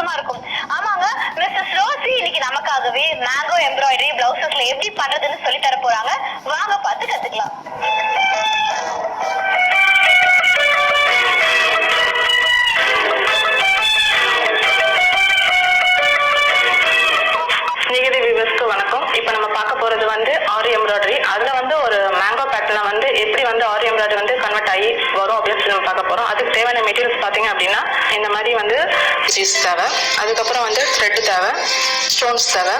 சந்தோஷமா இருக்கும். ஆமாங்க, மிஸ்ஸஸ் ரோசி இன்னைக்கு நமக்காகவே மேங்கோ எம்ப்ராய்டரி பிளவுசஸ்ல எப்படி பண்றதுன்னு சொல்லி தர போறாங்க. வாங்க பார்த்து கத்துக்கலாம். வணக்கம். இப்போ நம்ம பார்க்க போறது வந்து ஆரி எம்ப்ராய்டரி. அதுல வந்து ஒரு மேங்கோ பேட்டர்ல வந்து எப்படி வந்து ஆரி எம்ப்ராய்டரி வந்து கன்வெர்ட் ஆகி வரும் அப்படின்னு சொல்லி நம்ம பார்க்க போறோம். அதுக்கு தேவையான மெட்டீரியல்ஸ் பார்த்தீங்க அப்படின்னா இந்த மாதிரி வந்து சீஸ் தேவை, அதுக்கப்புறம் வந்து த்ரெட் தேவை, ஸ்டோன்ஸ் தேவை,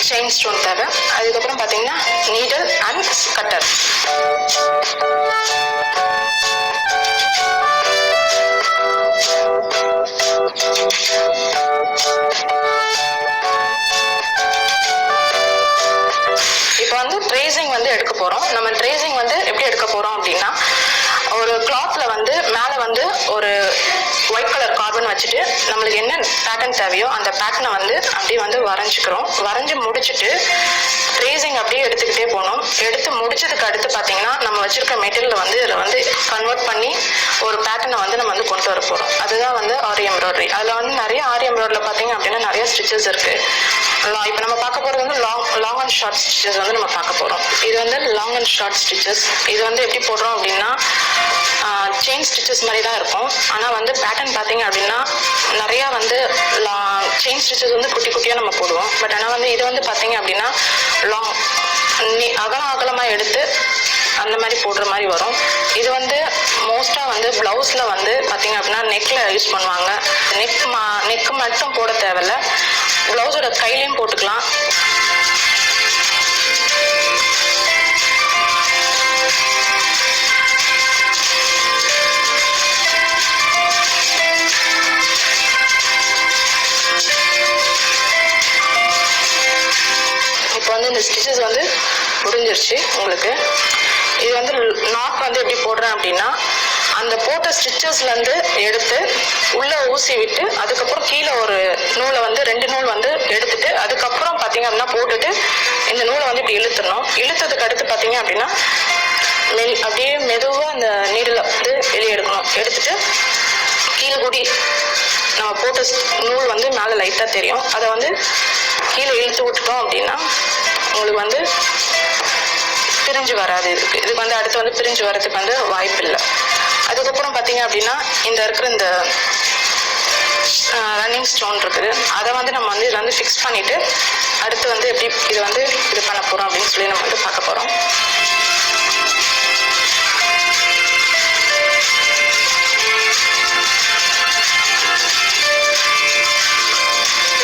செயின் ஸ்டோன் தேவை, அதுக்கப்புறம் பார்த்தீங்கன்னா நீடல் அண்ட் கட்டர். இப்போ வந்து ட்ரேசிங் வந்து எடுக்க போறோம். நம்ம ட்ரேசிங் வந்து எப்படி எடுக்க போறோம் அப்படின்னா, ஒரு கிளாத்ல வந்து மேல வந்து ஒரு ஒயிட் கலர் கார்பன் வச்சுட்டு நம்மளுக்கு என்ன பேட்டர்ன் தேவையோ அந்த பேட்டர்னை வந்து அப்படியே வந்து வரைஞ்சிக்கிறோம். வரைஞ்சி முடிச்சுட்டு ட்ரேசிங் அப்படியே எடுத்துக்கிட்டே போகணும். எடுத்து முடிச்சதுக்கு அடுத்து பார்த்தீங்கன்னா நம்ம வச்சிருக்க மெட்டீரியல் வந்து இதில் வந்து கன்வெர்ட் பண்ணி ஒரு பேட்டர்னை வந்து நம்ம வந்து கொண்டு வர போகிறோம். அதுதான் வந்து ஆரி எம்ப்ராய்டரி. அதில் வந்து நிறைய ஆரி எம்ப்ராய்டரியில் பார்த்தீங்க அப்படின்னா நிறைய ஸ்டிச்சஸ் இருக்கு. இப்போ நம்ம பார்க்க போகிறது வந்து லாங் அண்ட் ஷார்ட் ஸ்டிச்சஸ் வந்து நம்ம பார்க்க போகிறோம். இது வந்து லாங் அண்ட் ஷார்ட் ஸ்டிச்சஸ். இது வந்து எப்படி போடுறோம் அப்படின்னா செயின் ஸ்டிச்சஸ் மாதிரி தான் இருக்கும். ஆனால் வந்து பேட்டர்ன் பார்த்தீங்க அப்படின்னா நிறையா வந்து செயின் ஸ்டிச்சஸ் வந்து குட்டி குட்டியாக நம்ம போடுவோம். பட் ஆனால் வந்து இது வந்து பார்த்தீங்க அப்படின்னா லாங் அகலமாக எடுத்து அந்த மாதிரி போடுற மாதிரி வரும். இது வந்து மோஸ்ட்டாக வந்து ப்ளவுஸில் வந்து பார்த்தீங்க அப்படின்னா நெக்கில் யூஸ் பண்ணுவாங்க. நெக் மட்டும் போட தேவையில்ல, ப்ளவுஸோட கையிலையும் போட்டுக்கலாம். இப்போ வந்து இந்த ஸ்டிச்சஸ் வந்து முடிஞ்சிருச்சு உங்களுக்கு. இது வந்து நாட் வந்து எப்படி போடுறேன் அப்படின்னா அந்த போட்ட ஸ்டிச்சஸ்லேருந்து எடுத்து உள்ளே ஊசி விட்டு அதுக்கப்புறம் கீழே ஒரு நூலை வந்து 2 நூல் வந்து எடுத்துட்டு அதுக்கப்புறம் பார்த்தீங்க அப்படின்னா போட்டுட்டு இந்த நூலை வந்து இப்படி இழுத்துடணும். இழுத்ததுக்கு அடுத்து பார்த்தீங்க அப்படின்னா அப்படியே மெதுவாக அந்த நீடில் வந்து வெளியே எடுக்கணும். எடுத்துட்டு கீழே கூடி நம்ம போட்ட நூல் வந்து மேலே லைட்டாக தெரியும். அதை வந்து கீழே இழுத்து விட்டுட்டோம் அப்படின்னா உங்களுக்கு வந்து பிரிஞ்சு வராது. இதுக்கு வந்து அடுத்து வந்து பிரிஞ்சு வர்றதுக்கு வந்து வாய்ப்பு இல்லை. அதுக்கப்புறம் பார்த்தீங்க அப்படின்னா இந்த இருக்கிற இந்த ரன்னிங் ஸ்டோன் இருக்குது, அதை வந்து நம்ம வந்து இதில் வந்து ஃபிக்ஸ் பண்ணிட்டு அடுத்து வந்து எப்படி இதை வந்து இது பண்ண போகிறோம் அப்படின்னு சொல்லி நம்ம வந்து பார்க்க போகிறோம்.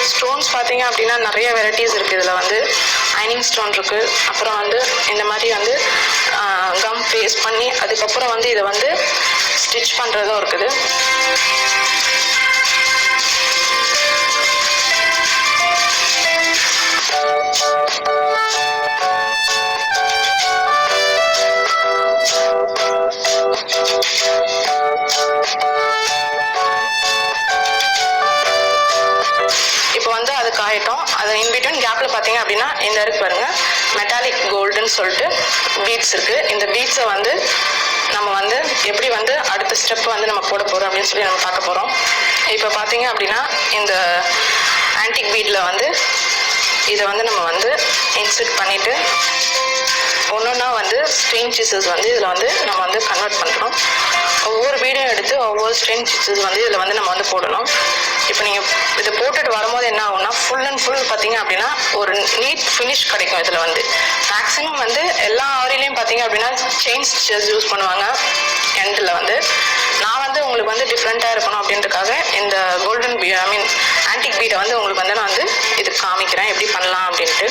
ஸ்டோன்ஸ் பார்த்தீங்க அப்படின்னா நிறைய வெரைட்டிஸ் இருக்குது. இதில் வந்து ஐனிங் ஸ்டோன் இருக்குது, அப்புறம் வந்து இந்த மாதிரி வந்து கம் பேஸ்ட் பண்ணி அதுக்கப்புறம் வந்து இதை வந்து ஸ்டிச் பண்ணுறதும் இருக்குது. இப்போ வந்து அது காயட்டும். அதை இன்பிட்வீன் கேப்ல பார்த்தீங்க அப்படின்னா இந்த இருக்கு பாருங்க, மெட்டாலிக் கோல்டுன்னு சொல்லிட்டு பீட்ஸ் இருக்கு. இந்த பீட்ஸை வந்து நம்ம வந்து எப்படி வந்து அடுத்த ஸ்டெப் வந்து நம்ம போட போறோம் அப்படின்னு சொல்லி நம்ம பார்க்க போறோம். இப்போ பார்த்தீங்க அப்படின்னா இந்த ஆன்டிக் பீட்ல வந்து இதை வந்து நம்ம வந்து இன்சர்ட் பண்ணிட்டு ஒன்னொன்னா வந்து ஸ்ட்ரெயின் சீசஸ் வந்து இதில் வந்து நம்ம வந்து கன்வெர்ட் பண்ணுறோம். ஒவ்வொரு வீடியோ எடுத்து ஒவ்வொரு ஸ்ட்ரெயின் சீசஸ் வந்து இதில் வந்து நம்ம வந்து போடணும். இப்போ நீங்கள் இதை போட்டுட்டு வரும்போது என்ன ஆகும்னா ஃபுல் அண்ட் ஃபுல் பார்த்தீங்க அப்படின்னா ஒரு நீட் ஃபினிஷ் கிடைக்கும். இதில் வந்து மேக்ஸிமம் வந்து எல்லா ஆரிலையும் பார்த்தீங்க அப்படின்னா செயின் ஸ்டிச்சஸ் யூஸ் பண்ணுவாங்க எண்டில் வந்து. நான் வந்து உங்களுக்கு வந்து டிஃப்ரெண்ட்டாக இருக்கணும் அப்படின்றதுக்காக இந்த கோல்டன் ஆன்டிக் பீடை வந்து உங்களுக்கு வந்து நான் வந்து இது காமிக்கிறேன் எப்படி பண்ணலாம் அப்படின்ட்டு.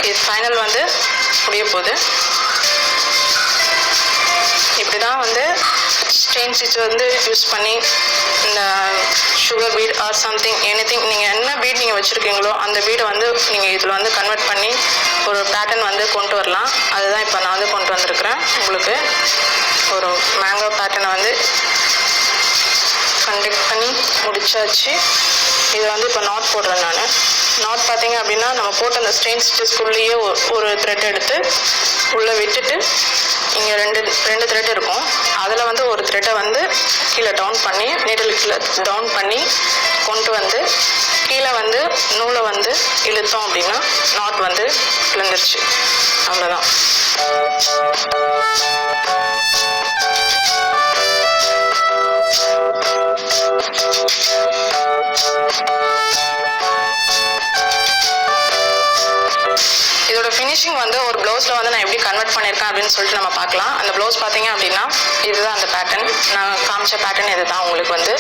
இது ஃபைனல் வந்து முடிய போகுது. இப்படி தான் வந்து ஸ்டெயின் ஸ்டிச் வந்து யூஸ் பண்ணி இந்த sugar beat or something anything நீங்கள் என்ன பீட் நீங்கள் வச்சுருக்கீங்களோ அந்த பீடை வந்து நீங்கள் இதில் வந்து கன்வெர்ட் பண்ணி ஒரு பேட்டர்ன் வந்து கொண்டு வரலாம். அதுதான் இப்போ நான் வந்து கொண்டு வந்திருக்கிறேன். உங்களுக்கு ஒரு மேங்கோ பேட்டர்னை வந்து கண்டக்ட் பண்ணி முடிச்சாச்சு. இதை வந்து இப்போ நாட் போடுறேன் நான். நாட் பார்த்தீங்க அப்படின்னா நம்ம போட்ட அந்த ஸ்ட்ரெயின் ஸ்டிச்சஸ்க்குள்ளேயே ஒரு த்ரெட் எடுத்து உள்ளே விட்டுட்டு இங்கே ரெண்டு த்ரெட் இருக்கும். அதில் வந்து ஒரு த்ரெட்டை வந்து கீழே டவுன் பண்ணி நீடில் கீழே டவுன் பண்ணி கொண்டு வந்து கீழே வந்து நூலை வந்து இழுத்தோம் அப்படின்னா நாட் வந்து விழுந்துருச்சு. அவ்வளோதான். இதோட ஃபினிஷிங் வந்து ஒரு ப்ளவுஸில் வந்து நான் எப்படி கன்வெர்ட் பண்ணியிருக்கேன் அப்படின்னு சொல்லிட்டு நம்ம பார்க்கலாம். அந்த ப்ளவுஸ் பார்த்தீங்க அப்படின்னா இதுதான் அந்த பேட்டர்ன். நான் காமிச்ச பேட்டர்ன் இது தான் உங்களுக்கு வந்து.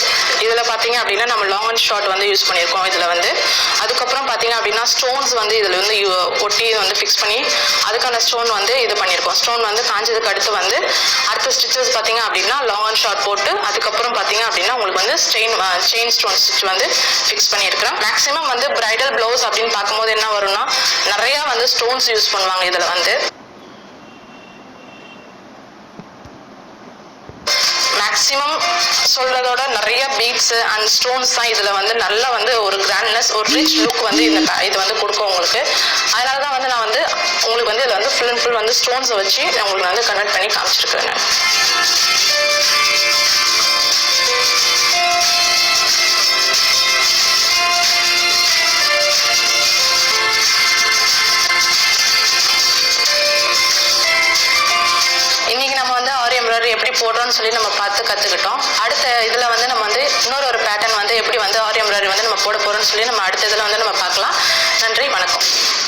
இதில் பார்த்தீங்க அப்படின்னா நம்ம லாங் அண்ட் ஷார்ட் வந்து யூஸ் பண்ணியிருக்கோம் இதில் வந்து. அதுக்கப்புறம் பார்த்தீங்க அப்படின்னா ஸ்டோன்ஸ் வந்து இதில் வந்து ஒட்டி வந்து ஃபிக்ஸ் பண்ணி அதுக்கான ஸ்டோன் வந்து இது பண்ணியிருக்கோம். ஸ்டோன் வந்து காஞ்சதுக்கு அடுத்து வந்து அடுத்த ஸ்டிச்சஸ் பார்த்தீங்க அப்படின்னா லாங் அண்ட் ஷார்ட் போட்டு அதுக்கப்புறம் பார்த்தீங்க அப்படின்னா உங்களுக்கு வந்து செயின் ஸ்டோன் ஸ்டிச் வந்து ஃபிக்ஸ் பண்ணியிருக்கிறேன். மேக்ஸிமம் வந்து பிரைடல் ப்ளவுஸ் அப்படின்னு பார்க்கும்போது என்ன வரும்னா நிறையா வந்து ஸ்டோன்ஸ் யூஸ் பண்ணுவாங்க இதில் வந்து. மேக்ஸிமம் சொல்றதோட நிறைய பீட்ஸ் அண்ட் ஸ்டோன்ஸ் தான் இதில் வந்து நல்லா வந்து ஒரு கிராண்ட்னஸ் ஒரு ரிச் லுக் வந்து இது வந்து கொடுக்கும் உங்களுக்கு. அதனால தான் வந்து நான் வந்து உங்களுக்கு வந்து இதில் வந்து ஃபுல் அண்ட் ஃபுல் வந்து ஸ்டோன்ஸை வச்சு நான் உங்களுக்கு வந்து கனெக்ட் பண்ணி காமிச்சிருக்கேன். எப்படி போடுறோம்னு சொல்லி நம்ம பார்த்து கற்றுக்கிட்டோம். அடுத்த இதில் வந்து நம்ம வந்து இன்னொரு பேட்டர்ன் வந்து எப்படி வந்து ஆரி எம்ப்ராய்டரி வந்து நம்ம போட போகிறோம்னு சொல்லி நம்ம அடுத்த இதில் வந்து நம்ம பார்க்கலாம். நன்றி, வணக்கம்.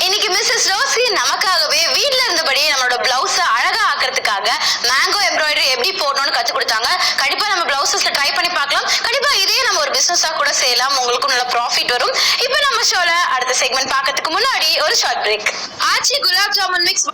இன்னைக்கு மிஸ்ஸஸ் ரோசி நமக்காகவே வீட்டில் இருந்தபடியே நம்மளோட பிளவுஸை அழகாக ஆக்கிறதுக்காக மேங்கோ எம்ப்ராய்டரி எப்படி போடணும்னு கற்றுக் கொடுத்தாங்க. கண்டிப்பாக நம்ம பிளவுசஸில் ட்ரை பண்ணி பார்க்கலாம். கண்டிப்பாக இதே நம்ம ஒரு பிஸ்னஸாக கூட செய்யலாம். உங்களுக்கும் நல்ல ப்ராஃபிட் வரும். இப்போ நம்ம ஷோவில் அடுத்த செக்மெண்ட் பார்க்கறதுக்கு முன்னாடி ஒரு ஷார்ட் பிரேக். ஆச்சி குலாப் ஜாமுன் மிக்ஸ்